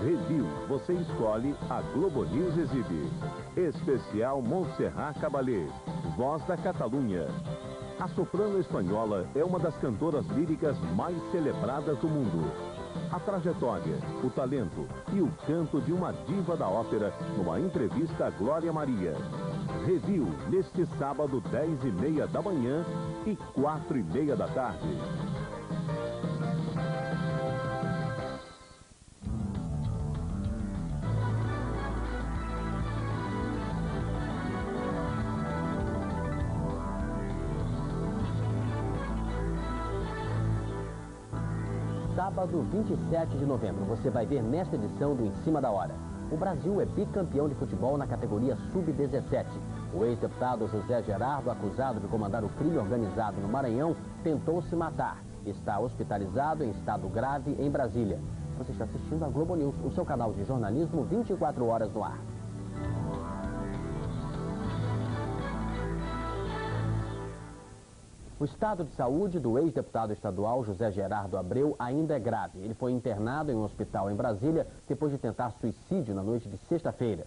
Review, você escolhe, a Globo News exibe. Especial Montserrat Caballé, voz da Catalunha. A soprano espanhola é uma das cantoras líricas mais celebradas do mundo. A trajetória, o talento e o canto de uma diva da ópera numa entrevista a Glória Maria. Review, neste sábado, 10h30 da manhã e 4h30 da tarde. Sábado, 27 de novembro, você vai ver nesta edição do Em Cima da Hora. O Brasil é bicampeão de futebol na categoria Sub-17. O ex-deputado José Gerardo, acusado de comandar o crime organizado no Maranhão, tentou se matar. Está hospitalizado em estado grave em Brasília. Você está assistindo a Globo News, o seu canal de jornalismo 24 horas no ar. O estado de saúde do ex-deputado estadual José Gerardo Abreu ainda é grave. Ele foi internado em um hospital em Brasília depois de tentar suicídio na noite de sexta-feira.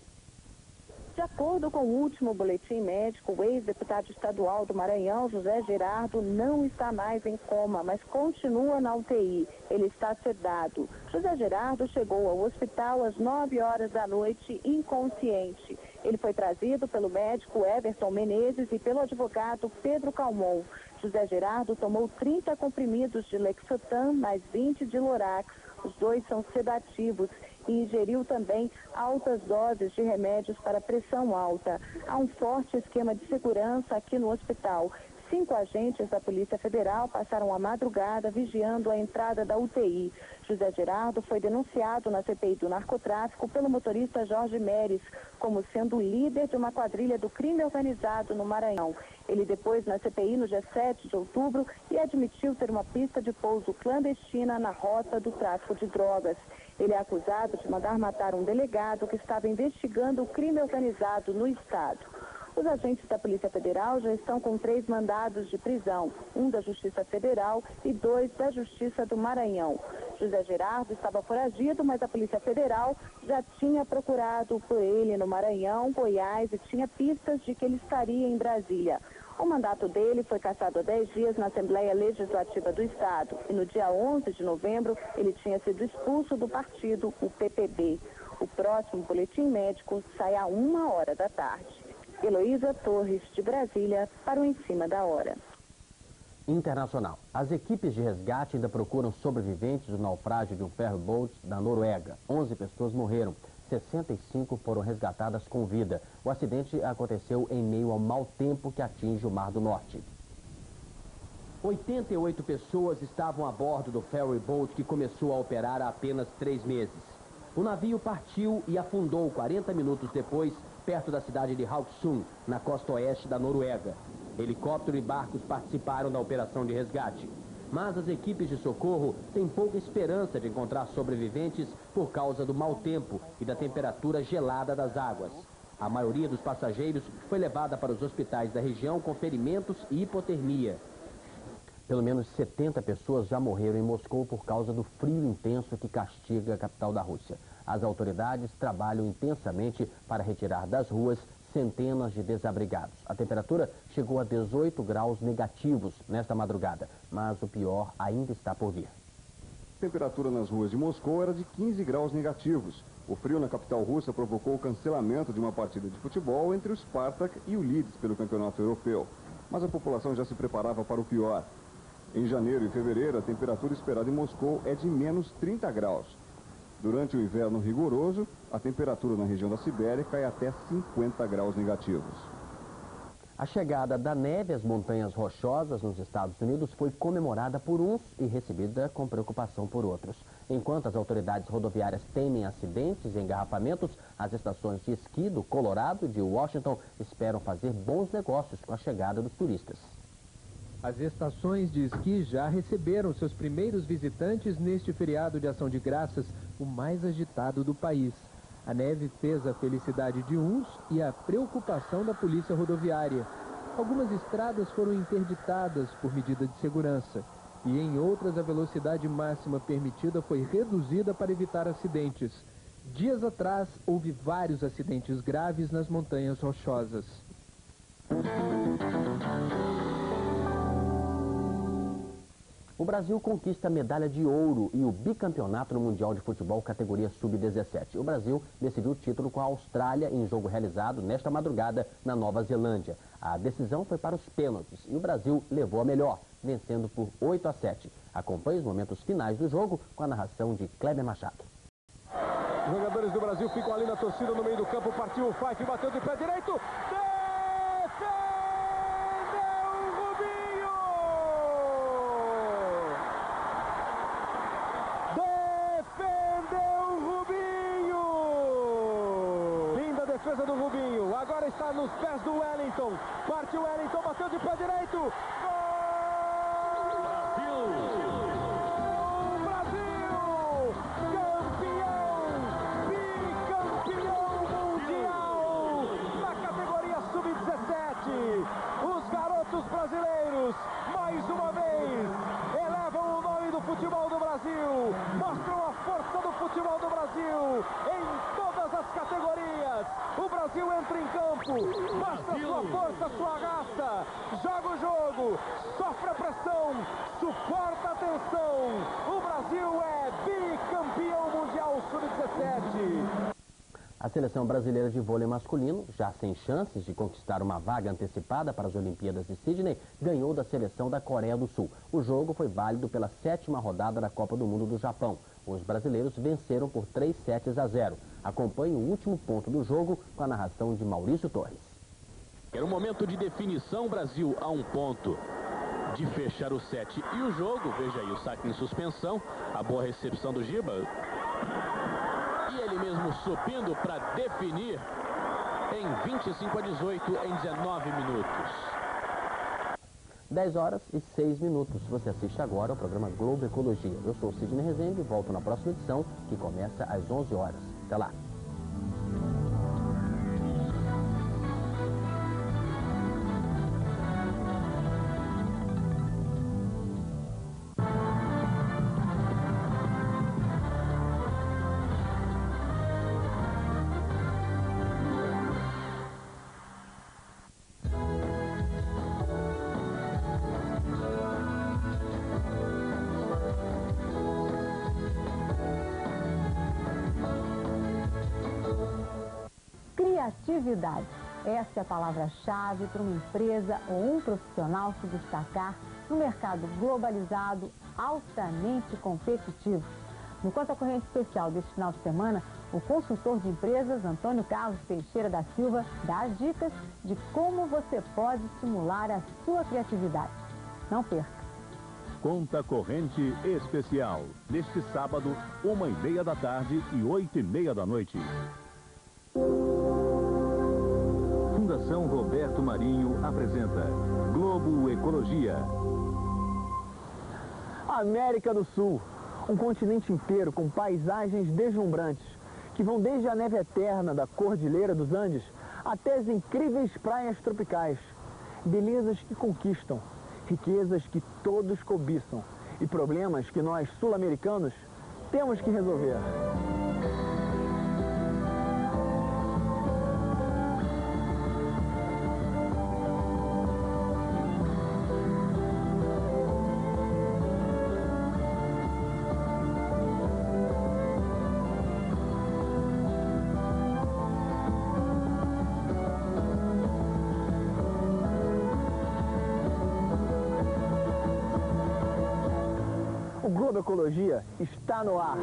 De acordo com o último boletim médico, o ex-deputado estadual do Maranhão, José Gerardo, não está mais em coma, mas continua na UTI. Ele está sedado. José Gerardo chegou ao hospital às 9 horas da noite, inconsciente. Ele foi trazido pelo médico Everton Menezes e pelo advogado Pedro Calmon. José Gerardo tomou 30 comprimidos de Lexotan, mais 20 de Lorax. Os dois são sedativos e ingeriu também altas doses de remédios para pressão alta. Há um forte esquema de segurança aqui no hospital. 5 agentes da Polícia Federal passaram a madrugada vigiando a entrada da UTI. José Gerardo foi denunciado na CPI do narcotráfico pelo motorista Jorge Meres como sendo o líder de uma quadrilha do crime organizado no Maranhão. Ele depois na CPI no dia 7 de outubro e admitiu ter uma pista de pouso clandestina na rota do tráfico de drogas. Ele é acusado de mandar matar um delegado que estava investigando o crime organizado no estado. Os agentes da Polícia Federal já estão com 3 mandados de prisão, um da Justiça Federal e 2 da Justiça do Maranhão. José Gerardo estava foragido, mas a Polícia Federal já tinha procurado por ele no Maranhão, Goiás e tinha pistas de que ele estaria em Brasília. O mandato dele foi cassado há 10 dias na Assembleia Legislativa do Estado e no dia 11 de novembro ele tinha sido expulso do partido, o PPB. O próximo boletim médico sai à 1h da tarde. Heloísa Torres, de Brasília, para o Em Cima da Hora. Internacional. As equipes de resgate ainda procuram sobreviventes do naufrágio de um ferryboat da Noruega. 11 pessoas morreram. 65 foram resgatadas com vida. O acidente aconteceu em meio ao mau tempo que atinge o Mar do Norte. 88 pessoas estavam a bordo do ferryboat que começou a operar há apenas 3 meses. O navio partiu e afundou 40 minutos depois, perto da cidade de Haugesund, na costa oeste da Noruega. Helicóptero e barcos participaram da operação de resgate. Mas as equipes de socorro têm pouca esperança de encontrar sobreviventes por causa do mau tempo e da temperatura gelada das águas. A maioria dos passageiros foi levada para os hospitais da região com ferimentos e hipotermia. Pelo menos 70 pessoas já morreram em Moscou por causa do frio intenso que castiga a capital da Rússia. As autoridades trabalham intensamente para retirar das ruas centenas de desabrigados. A temperatura chegou a 18 graus negativos nesta madrugada, mas o pior ainda está por vir. A temperatura nas ruas de Moscou era de 15 graus negativos. O frio na capital russa provocou o cancelamento de uma partida de futebol entre o Spartak e o Leeds pelo campeonato europeu. Mas a população já se preparava para o pior. Em janeiro e fevereiro, a temperatura esperada em Moscou é de menos 30 graus. Durante o inverno rigoroso, a temperatura na região da Sibéria cai até 50 graus negativos. A chegada da neve às montanhas rochosas nos Estados Unidos foi comemorada por uns e recebida com preocupação por outros. Enquanto as autoridades rodoviárias temem acidentes e engarrafamentos, as estações de esqui do Colorado e de Washington esperam fazer bons negócios com a chegada dos turistas. As estações de esqui já receberam seus primeiros visitantes neste feriado de Ação de Graças, o mais agitado do país. A neve fez a felicidade de uns e a preocupação da polícia rodoviária. Algumas estradas foram interditadas por medida de segurança e em outras a velocidade máxima permitida foi reduzida para evitar acidentes. Dias atrás, houve vários acidentes graves nas Montanhas Rochosas. O Brasil conquista a medalha de ouro e o bicampeonato no Mundial de Futebol categoria Sub-17. O Brasil decidiu o título com a Austrália em jogo realizado nesta madrugada na Nova Zelândia. A decisão foi para os pênaltis e o Brasil levou a melhor, vencendo por 8-7. Acompanhe os momentos finais do jogo com a narração de Kleber Machado. Os jogadores do Brasil ficam ali na torcida no meio do campo. Partiu o Fife, bateu de pé direito. Defesa do Rubinho, agora está nos pés do Wellington, parte o Wellington, bateu de pé direito, gol! Brasil! Campeão! Bicampeão mundial! Na categoria Sub-17, os garotos brasileiros, mais uma vez, elevam o nome do futebol do Brasil, mostram a força do futebol do Brasil em todas as categorias. O Brasil entra em campo, mostra sua força, sua raça, joga o jogo, sofre a pressão, suporta a tensão. O Brasil é bicampeão mundial Sub-17. A seleção brasileira de vôlei masculino, já sem chances de conquistar uma vaga antecipada para as Olimpíadas de Sydney, ganhou da seleção da Coreia do Sul. O jogo foi válido pela 7ª rodada da Copa do Mundo do Japão. Os brasileiros venceram por 3-0. Acompanhe o último ponto do jogo com a narração de Maurício Torres. Era um momento de definição, Brasil a um ponto de fechar o set e o jogo. Veja aí o saque em suspensão, a boa recepção do Giba. E ele mesmo subindo para definir em 25-18 em 19 minutos. 10h06. Você assiste agora ao programa Globo Ecologia. Eu sou o Sidney Rezende e volto na próxima edição, que começa às 11h. Até lá. Criatividade. Essa é a palavra-chave para uma empresa ou um profissional se destacar no mercado globalizado, altamente competitivo. No Conta Corrente Especial deste final de semana, o consultor de empresas, Antônio Carlos Teixeira da Silva, dá dicas de como você pode estimular a sua criatividade. Não perca! Conta Corrente Especial, neste sábado, 1h30 da tarde e 8h30 da noite. Fundação Roberto Marinho apresenta Globo Ecologia. América do Sul, um continente inteiro com paisagens deslumbrantes, que vão desde a neve eterna da Cordilheira dos Andes até as incríveis praias tropicais. Belezas que conquistam, riquezas que todos cobiçam e problemas que nós sul-americanos temos que resolver. O Globo Ecologia está no ar.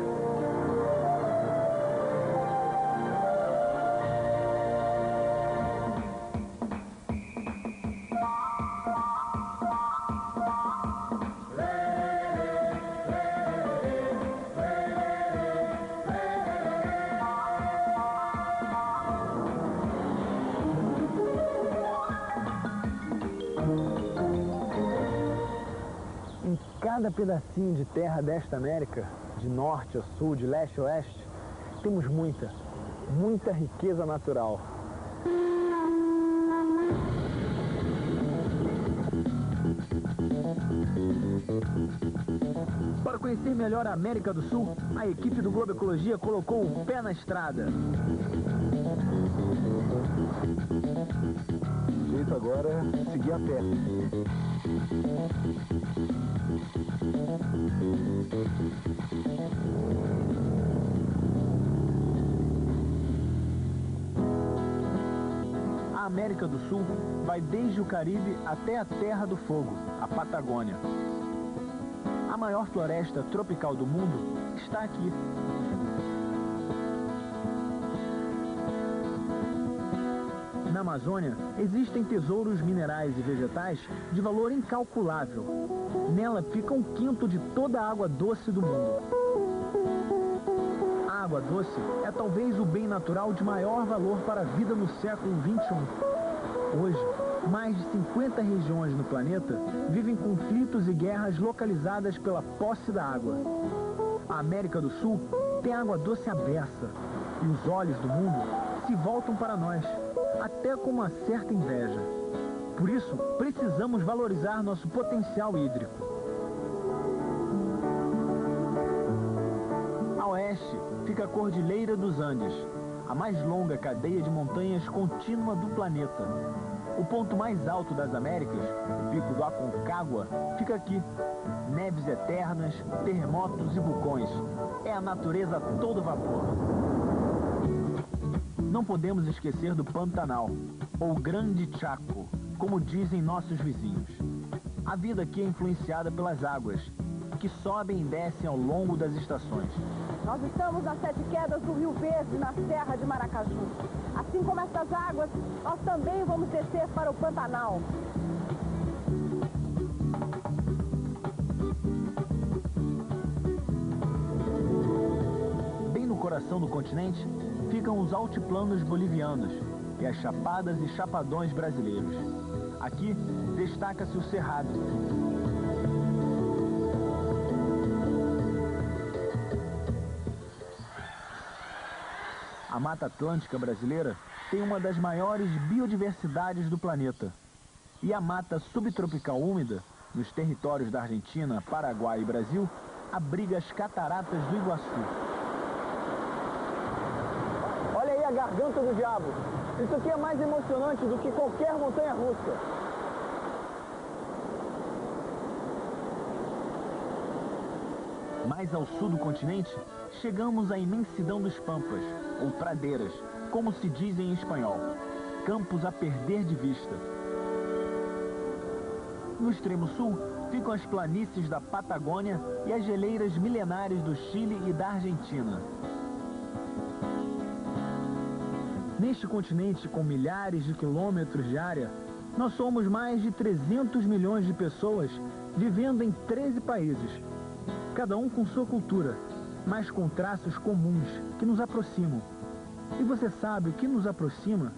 Cada pedacinho de terra desta América, de norte a sul, de leste a oeste, temos muita riqueza natural. Para conhecer melhor a América do Sul, a equipe do Globo Ecologia colocou o pé na estrada. O jeito agora é seguir a pé. A América do Sul vai desde o Caribe até a Terra do Fogo, a Patagônia. A maior floresta tropical do mundo está aqui. Na Amazônia, existem tesouros minerais e vegetais de valor incalculável. Nela fica 1/5 de toda a água doce do mundo. A água doce é talvez o bem natural de maior valor para a vida no século XXI. Hoje, mais de 50 regiões no planeta vivem conflitos e guerras localizadas pela posse da água. A América do Sul tem água doce à beça e os olhos do mundo se voltam para nós, até com uma certa inveja. Por isso, precisamos valorizar nosso potencial hídrico. A oeste fica a Cordilheira dos Andes, a mais longa cadeia de montanhas contínua do planeta. O ponto mais alto das Américas, o Pico do Aconcagua, fica aqui. Neves eternas, terremotos e vulcões. É a natureza a todo vapor. Não podemos esquecer do Pantanal, ou Grande Chaco, como dizem nossos vizinhos. A vida aqui é influenciada pelas águas, que sobem e descem ao longo das estações. Nós estamos nas Sete Quedas do Rio Verde, na Serra de Maracaju. Assim como estas águas, nós também vamos descer para o Pantanal. Bem no coração do continente, ficam os altiplanos bolivianos e as chapadas e chapadões brasileiros. Aqui destaca-se o Cerrado. A Mata Atlântica brasileira tem uma das maiores biodiversidades do planeta. E a mata subtropical úmida, nos territórios da Argentina, Paraguai e Brasil, abriga as cataratas do Iguaçu. Olha aí a Garganta do Diabo. Isso aqui é mais emocionante do que qualquer montanha-russa. Mais ao sul do continente, chegamos à imensidão dos Pampas, ou pradeiras, como se diz em espanhol. Campos a perder de vista. No extremo sul, ficam as planícies da Patagônia e as geleiras milenares do Chile e da Argentina. Neste continente com milhares de quilômetros de área, nós somos mais de 300 milhões de pessoas vivendo em 13 países. Cada um com sua cultura, mas com traços comuns que nos aproximam. E você sabe o que nos aproxima?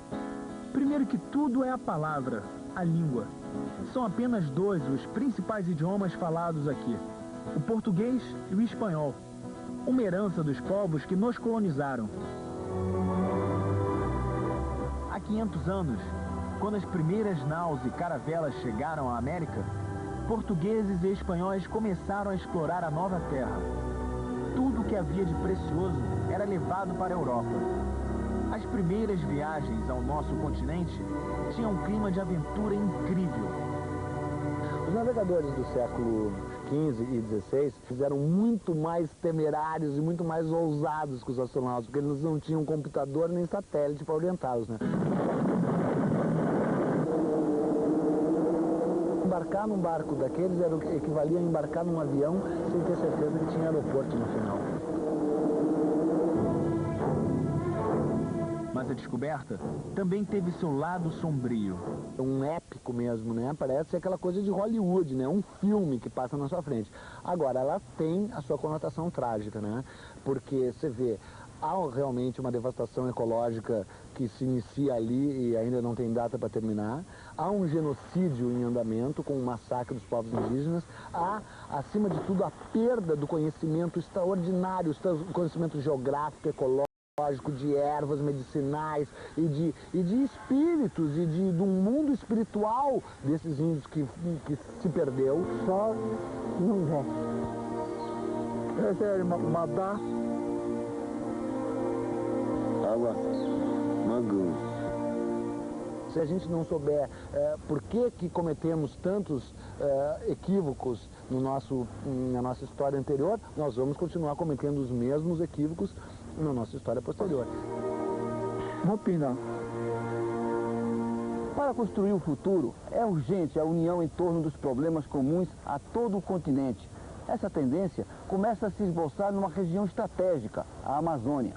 Primeiro que tudo é a palavra, a língua. São apenas dois os principais idiomas falados aqui, o português e o espanhol, uma herança dos povos que nos colonizaram. Há 500 anos, quando as primeiras naus e caravelas chegaram à América, portugueses e espanhóis começaram a explorar a nova terra. Tudo o que havia de precioso era levado para a Europa. As primeiras viagens ao nosso continente tinham um clima de aventura incrível. Os navegadores do século XV e XVI fizeram muito mais temerários e muito mais ousados que os astronautas, porque eles não tinham computador nem satélite para orientá-los, né? Embarcar num barco daqueles era o que equivalia a embarcar num avião sem ter certeza que tinha aeroporto no final. Mas a descoberta também teve seu lado sombrio. É um épico mesmo, né? Parece aquela coisa de Hollywood, né? Um filme que passa na sua frente. Agora, ela tem a sua conotação trágica, né? Porque você vê, há realmente uma devastação ecológica que se inicia ali e ainda não tem data para terminar. Há um genocídio em andamento com o massacre dos povos indígenas. Há, acima de tudo, a perda do conhecimento extraordinário, o conhecimento geográfico, ecológico, de ervas medicinais e de espíritos e de um mundo espiritual desses índios que se perdeu. Chove, não desce. Essa é Mabá. Água Mangu. Se a gente não souber por que cometemos tantos equívocos na nossa história anterior, nós vamos continuar cometendo os mesmos equívocos na nossa história posterior. Ropina. Para construir o futuro, é urgente a união em torno dos problemas comuns a todo o continente. Essa tendência começa a se esboçar numa região estratégica, a Amazônia.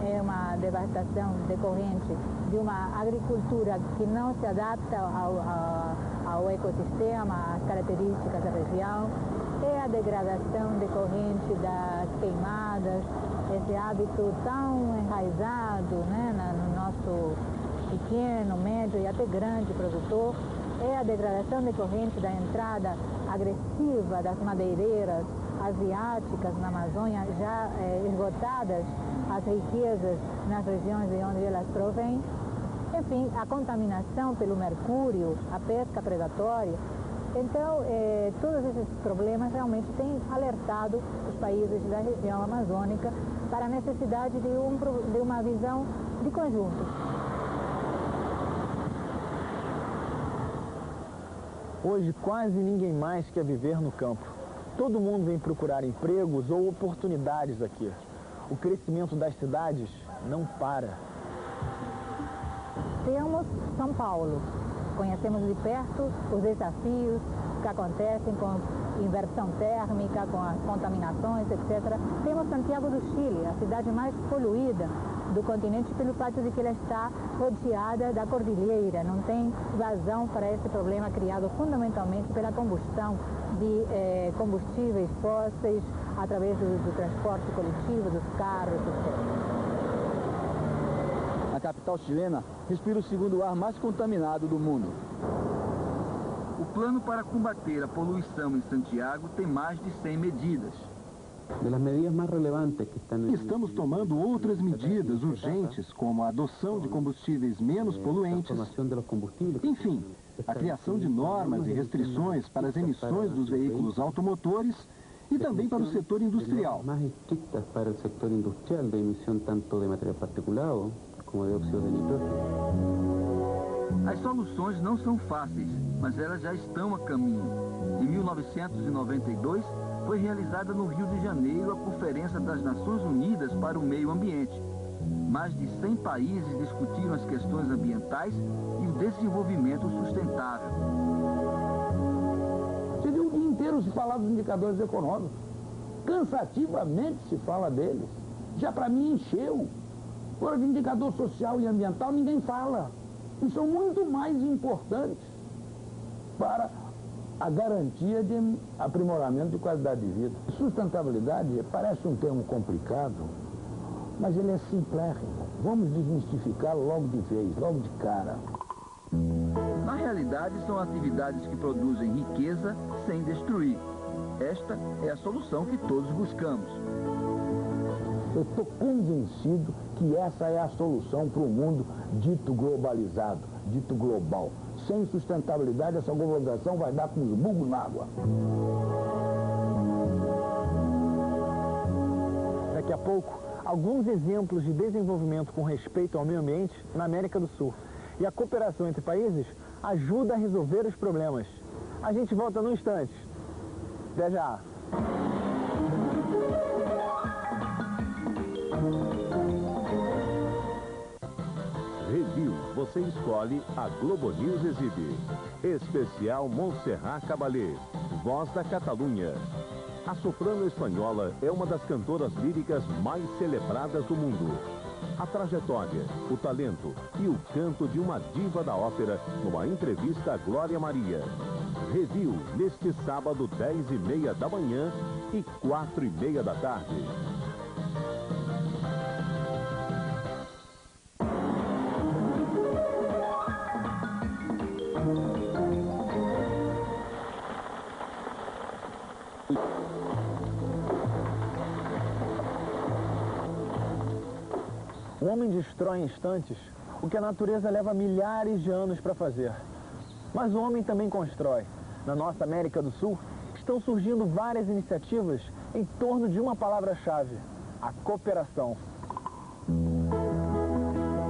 É uma devastação decorrente de uma agricultura que não se adapta ao ecossistema, às características da região. É a degradação decorrente das queimadas, esse hábito tão enraizado, né, no nosso pequeno, médio e até grande produtor. É a degradação decorrente da entrada agressiva das madeireiras asiáticas na Amazônia, já esgotadas as riquezas nas regiões de onde elas provêm. Enfim, a contaminação pelo mercúrio, a pesca predatória. Então, todos esses problemas realmente têm alertado os países da região amazônica para a necessidade de uma visão de conjunto. Hoje quase ninguém mais quer viver no campo. Todo mundo vem procurar empregos ou oportunidades aqui. O crescimento das cidades não para. Temos São Paulo. Conhecemos de perto os desafios que acontecem com inversão térmica, com as contaminações, etc. Temos Santiago do Chile, a cidade mais poluída do continente, pelo fato de que ela está rodeada da cordilheira, não tem vazão para esse problema criado fundamentalmente pela combustão de combustíveis fósseis através do transporte coletivo, dos carros, etc. A capital chilena respira o segundo ar mais contaminado do mundo. O plano para combater a poluição em Santiago tem mais de 100 medidas. Estamos tomando outras medidas urgentes, como a adoção de combustíveis menos poluentes. Enfim, a criação de normas e restrições para as emissões dos veículos automotores e também para o setor industrial. Mais estrictas para o setor industrial de emissão tanto de material particulado como de óxido de nitrógeno. As soluções não são fáceis, mas elas já estão a caminho. Em 1992, foi realizada no Rio de Janeiro a Conferência das Nações Unidas para o Meio Ambiente. Mais de 100 países discutiram as questões ambientais e o desenvolvimento sustentável. O dia inteiro se fala dos indicadores econômicos. Cansativamente se fala deles. Já para mim encheu. Agora, de indicador social e ambiental ninguém fala. E são muito mais importantes para a garantia de aprimoramento de qualidade de vida. Sustentabilidade parece um termo complicado, mas ele é simplérrimo. Vamos desmistificá-lo logo de vez, logo de cara. Na realidade, são atividades que produzem riqueza sem destruir. Esta é a solução que todos buscamos. Eu estou convencido que essa é a solução para o mundo dito globalizado, dito global. Sem sustentabilidade, essa globalização vai dar com os burros na água. Daqui a pouco, alguns exemplos de desenvolvimento com respeito ao meio ambiente na América do Sul. E a cooperação entre países ajuda a resolver os problemas. A gente volta num instante. Até já! Review, você escolhe, a Globo News exibe. Especial Montserrat Caballé, voz da Catalunha. A soprano espanhola é uma das cantoras líricas mais celebradas do mundo. A trajetória, o talento e o canto de uma diva da ópera numa entrevista a Glória Maria. Review, neste sábado, 10h30 da manhã e 4h30 da tarde. O homem destrói em instantes o que a natureza leva milhares de anos para fazer. Mas o homem também constrói. Na nossa América do Sul, estão surgindo várias iniciativas em torno de uma palavra-chave: a cooperação.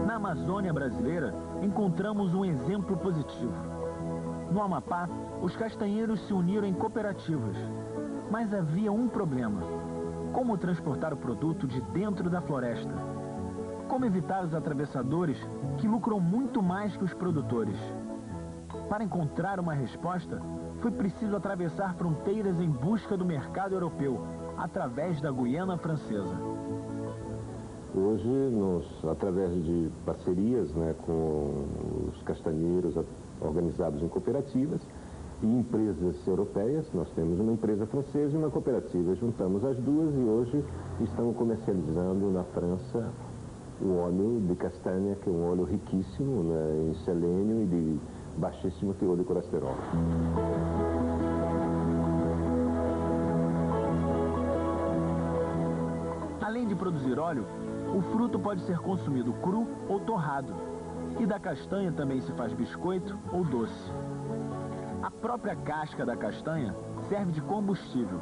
Na Amazônia brasileira, encontramos um exemplo positivo. No Amapá, os castanheiros se uniram em cooperativas. Mas havia um problema: como transportar o produto de dentro da floresta? Como evitar os atravessadores que lucram muito mais que os produtores? Para encontrar uma resposta, foi preciso atravessar fronteiras em busca do mercado europeu, através da Guiana Francesa. Hoje, através de parcerias, com os castanheiros organizados em cooperativas e empresas europeias, nós temos uma empresa francesa e uma cooperativa. Juntamos as duas e hoje estamos comercializando na França o óleo de castanha, que é um óleo riquíssimo em selênio e de baixíssimo teor de colesterol. Além de produzir óleo, o fruto pode ser consumido cru ou torrado. E da castanha também se faz biscoito ou doce. A própria casca da castanha serve de combustível.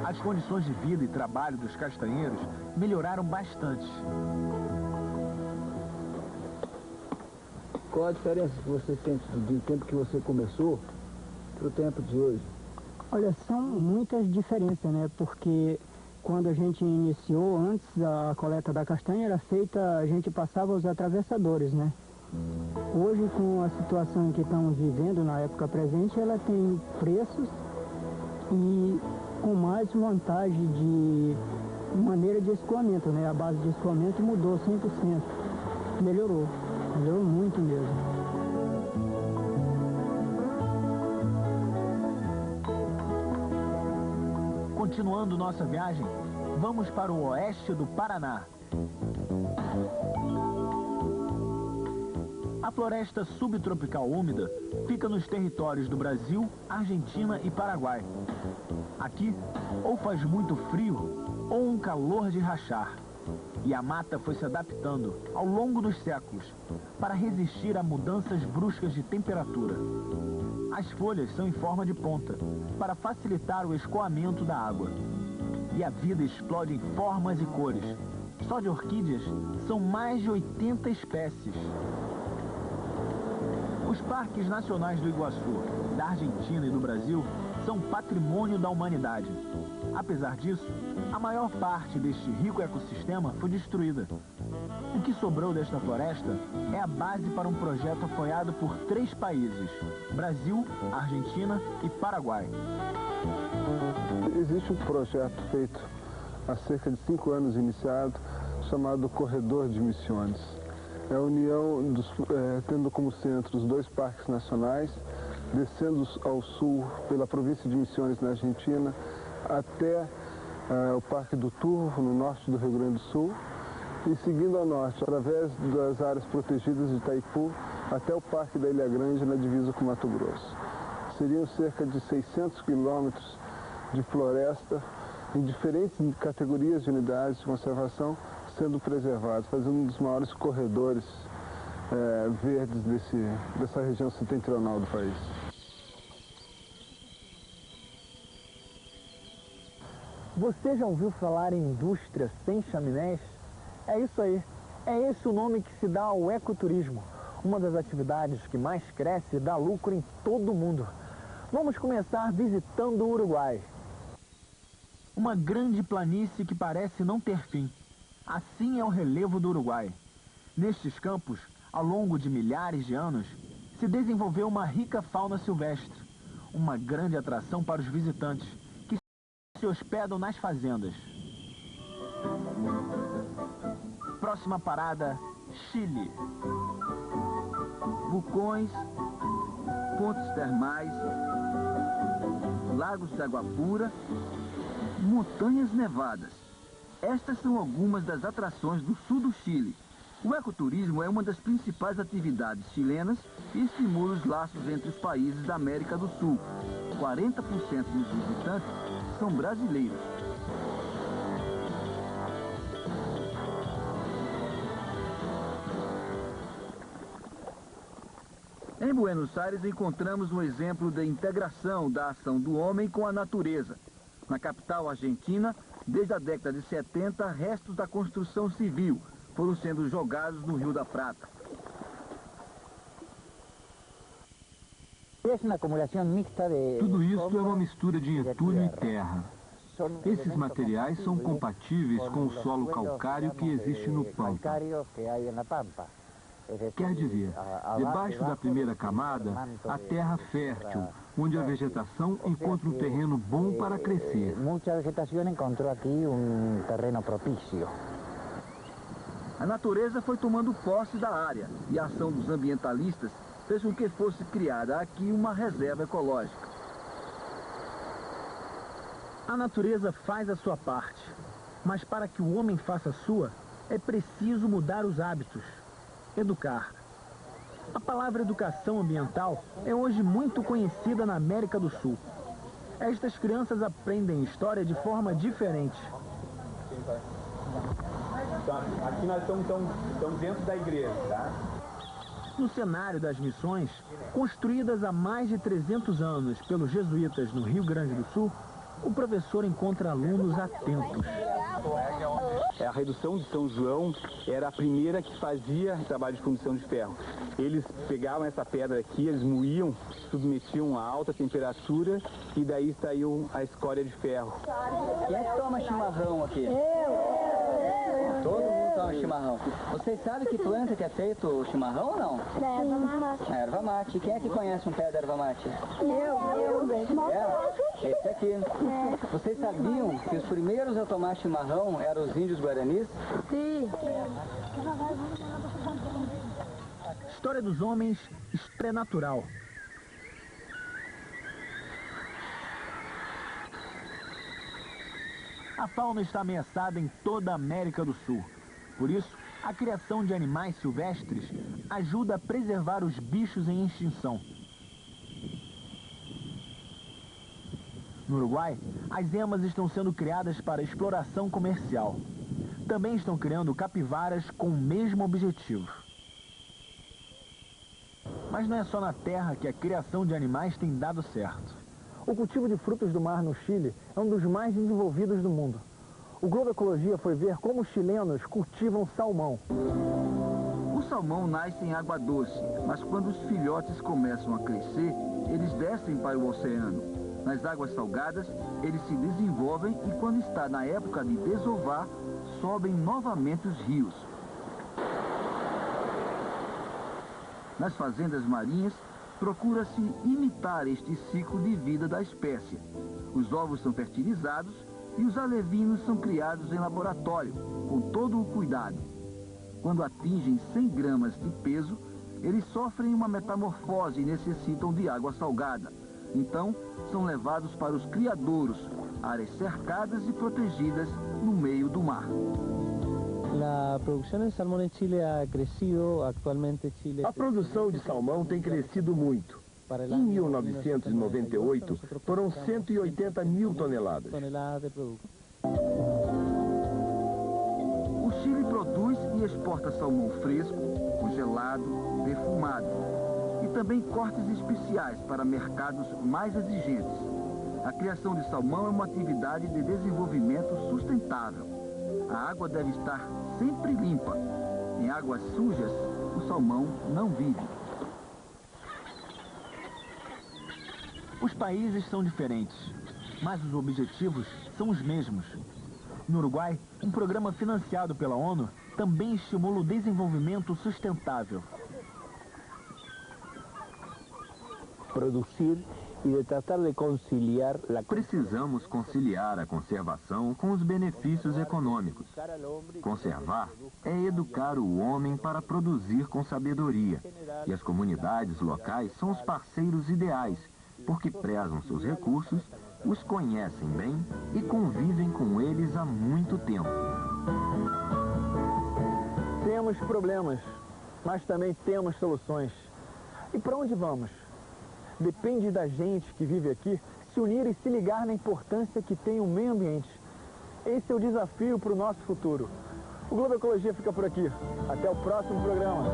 As condições de vida e trabalho dos castanheiros melhoraram bastante. Qual a diferença que você sente do tempo que você começou para o tempo de hoje? Olha, são muitas diferenças, né? Porque quando a gente iniciou, antes a coleta da castanha era feita, a gente passava os atravessadores, né? Hoje, com a situação que estamos vivendo na época presente, ela tem preços e com mais vantagem de maneira de escoamento, né? A base de escoamento mudou 100%. Melhorou muito mesmo. Continuando nossa viagem, vamos para o oeste do Paraná. A floresta subtropical úmida fica nos territórios do Brasil, Argentina e Paraguai. Aqui, ou faz muito frio, ou um calor de rachar. E a mata foi se adaptando ao longo dos séculos para resistir a mudanças bruscas de temperatura. As folhas são em forma de ponta, para facilitar o escoamento da água. E a vida explode em formas e cores. Só de orquídeas são mais de 80 espécies. Os parques nacionais do Iguaçu, da Argentina e do Brasil são patrimônio da humanidade. Apesar disso, a maior parte deste rico ecossistema foi destruída. O que sobrou desta floresta é a base para um projeto apoiado por 3 países: Brasil, Argentina e Paraguai. Existe um projeto feito há cerca de 5 anos iniciado, chamado Corredor de Missões. É a união, tendo como centro os 2 parques nacionais, descendo ao sul pela província de Misiones, na Argentina, até o Parque do Turvo, no norte do Rio Grande do Sul, e seguindo ao norte, através das áreas protegidas de Itaipu, até o Parque da Ilha Grande, na divisa com Mato Grosso. Seriam cerca de 600 quilômetros de floresta, em diferentes categorias de unidades de conservação, sendo preservados, fazendo um dos maiores corredores verdes dessa região setentrional do país. Você já ouviu falar em indústria sem chaminés? É isso aí. É esse o nome que se dá ao ecoturismo, uma das atividades que mais cresce e dá lucro em todo o mundo. Vamos começar visitando o Uruguai. Uma grande planície que parece não ter fim. Assim é o relevo do Uruguai. Nestes campos, ao longo de milhares de anos, se desenvolveu uma rica fauna silvestre, uma grande atração para os visitantes, que se hospedam nas fazendas. Próxima parada, Chile. Vulcões, fontes termais, lagos de água pura, montanhas nevadas. Estas são algumas das atrações do sul do Chile. O ecoturismo é uma das principais atividades chilenas e estimula os laços entre os países da América do Sul. 40% dos visitantes são brasileiros. Em Buenos Aires encontramos um exemplo de integração da ação do homem com a natureza. Na capital argentina, desde a década de 70, restos da construção civil foram sendo jogados no Rio da Prata. Tudo isso é uma mistura de entulho e terra. Esses materiais são compatíveis com o solo calcário que existe no Pampa. Quer dizer, debaixo da primeira camada, a terra fértil, onde a vegetação encontra um terreno bom para crescer. Muita vegetação encontrou aqui um terreno propício. A natureza foi tomando posse da área e a ação dos ambientalistas fez com que fosse criada aqui uma reserva ecológica. A natureza faz a sua parte, mas para que o homem faça a sua, é preciso mudar os hábitos, educar. A palavra educação ambiental é hoje muito conhecida na América do Sul. Estas crianças aprendem história de forma diferente. Aqui nós estamos dentro da igreja, tá? No cenário das missões, construídas há mais de 300 anos pelos jesuítas no Rio Grande do Sul, o professor encontra alunos atentos. A redução de São João era a primeira que fazia trabalho de fundição de ferro. Eles pegavam essa pedra aqui, eles moíam, submetiam a alta temperatura e daí saiu a escória de ferro. Quem é que toma chimarrão aqui? Todo mundo toma chimarrão. Vocês sabem que planta que é feito o chimarrão ou não? Erva mate. Erva mate. Quem é que conhece um pé da erva mate? Eu. É? Esse aqui. Vocês sabiam que os primeiros a tomar chimarrão eram os índios guaranis? Sim. História dos homens, isto é natural. A fauna está ameaçada em toda a América do Sul. Por isso, a criação de animais silvestres ajuda a preservar os bichos em extinção. No Uruguai, as emas estão sendo criadas para exploração comercial. Também estão criando capivaras com o mesmo objetivo. Mas não é só na terra que a criação de animais tem dado certo. O cultivo de frutos do mar no Chile é um dos mais desenvolvidos do mundo. O Globo Ecologia foi ver como os chilenos cultivam salmão. O salmão nasce em água doce, mas quando os filhotes começam a crescer, eles descem para o oceano. Nas águas salgadas, eles se desenvolvem e quando está na época de desovar, sobem novamente os rios. Nas fazendas marinhas, procura-se imitar este ciclo de vida da espécie. Os ovos são fertilizados e os alevinos são criados em laboratório, com todo o cuidado. Quando atingem 100 gramas de peso, eles sofrem uma metamorfose e necessitam de água salgada. Então, são levados para os criadouros, áreas cercadas e protegidas no meio do mar. A produção de salmão em Chile ha crescido. Atualmente Chile... A produção de salmão tem crescido muito. Em 1998, foram 180 mil toneladas. O Chile produz e exporta salmão fresco, congelado, defumado e também cortes especiais para mercados mais exigentes. A criação de salmão é uma atividade de desenvolvimento sustentável. A água deve estar sempre limpa. Em águas sujas, o salmão não vive. Os países são diferentes, mas os objetivos são os mesmos. No Uruguai, um programa financiado pela ONU também estimula o desenvolvimento sustentável. Produzir e de tratar de conciliar... Precisamos conciliar a conservação com os benefícios econômicos. Conservar é educar o homem para produzir com sabedoria. E as comunidades locais são os parceiros ideais, porque prezam seus recursos, os conhecem bem e convivem com eles há muito tempo. Temos problemas, mas também temos soluções. E para onde vamos? Depende da gente que vive aqui se unir e se ligar na importância que tem o meio ambiente. Esse é o desafio para o nosso futuro. O Globo Ecologia fica por aqui. Até o próximo programa.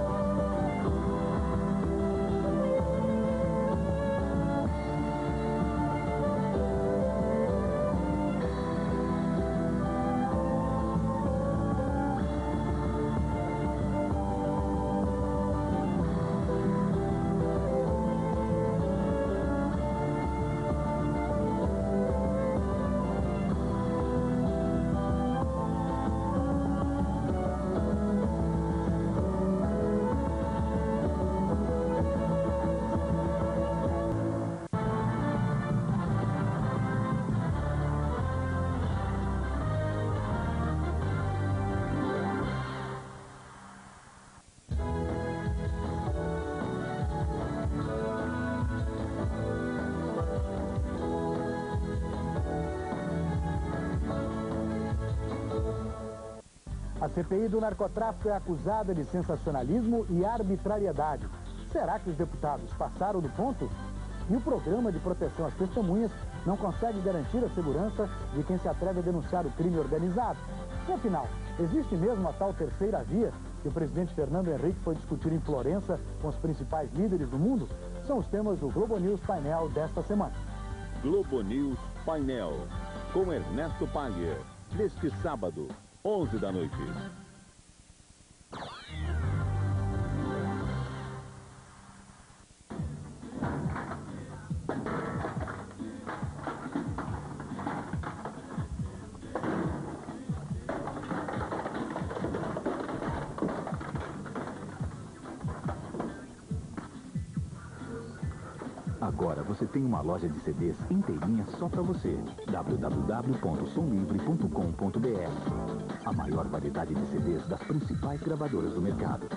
A CPI do narcotráfico é acusada de sensacionalismo e arbitrariedade. Será que os deputados passaram do ponto? E o programa de proteção às testemunhas não consegue garantir a segurança de quem se atreve a denunciar o crime organizado? E afinal, existe mesmo a tal terceira via que o presidente Fernando Henrique foi discutir em Florença com os principais líderes do mundo? São os temas do Globo News Painel desta semana. Globo News Painel, com Ernesto Paglia, neste sábado, 11 da noite. Agora você tem uma loja de CDs inteirinha só para você. www.somlivre.com.br. A maior variedade de CDs das principais gravadoras do mercado.